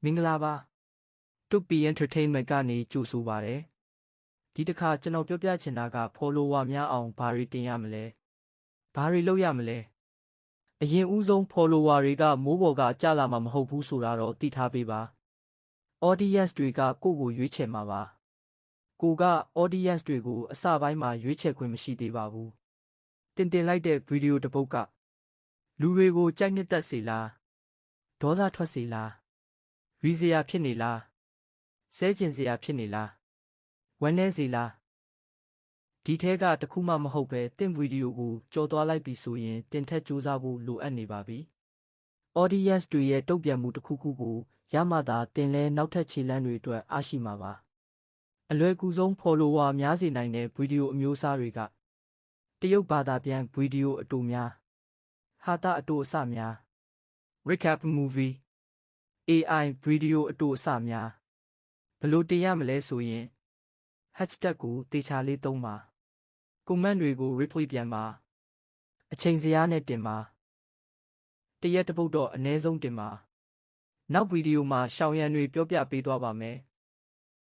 မင်္ဂလာပါတုတ်ပီ entertainment ကနေကြိုဆိုပါရစေဒီတစ်ခါကျွန်တော်ပြောပြချင်တာက follower များအောင်ဘာတွေတင်ရမလဲဘာတွေလုပ်ရမလဲအရင်ဦးဆုံး follower တွေကမိုးပေါ်ကကျလာမှာမဟုတ်ဘူးဆိုတာတော့သိထားပေးပါ audience တွေကကိုယ့်ကိုရွေးချယ်မှာပါကိုက audience တွေကိုအစပိုင်းမှာရွေးချယ်ခွင့်မရှိသေးပါဘူးတင်လိုက်တဲ့ဗီဒီယိုတစ်ပုဒ်ကလူတွေကိုကြိုက်နှစ်သက်စေလားဒေါသထွက်စေလားရီစရာဖြစ်နေလားဆဲကျင်စရာဖြစ်နေလားဝမ်းနည်းစေလားဒီထဲကတစ်ခုမှမဟုတ်ပဲတင့်ဗီဒီယိုကိုကြော်သွားလိုက်ပြီဆိုရင်တင်ထက်စူးစမ်းဖို့လိုအပ်နေပါပြီ audience တွေရဲ့တုံ့ပြန်မှုတစ်ခုခုကိုရမှသာတင်လဲနောက်ထပ်ခြေလှမ်းတွေအတွက်အားရှိမှာပါအလွယ်ကူဆုံး follower များစေနိုင်တဲ့ဗီဒီယိုအမျိုးအစားတွေကတရုတ်ဘာသာပြန်ဗီဒီယိုအတူများဟာတာအတူအစများ recap movie AI ဗီဒီယိုအတူအစများဘယ်လိုတင်ရမလဲဆိုရင် hashtag ကိုတေချာလေးသုံးပါ comment တွေကို reply ပြန်ပါအချိန်စရာနဲ့တင်ပါတရက်တစ်ပုဒ်တော့အနည်းဆုံးတင်ပါနောက်ဗီဒီယိုမှာရှောင်ရံတွေပြောပြပေးသွားပါမယ်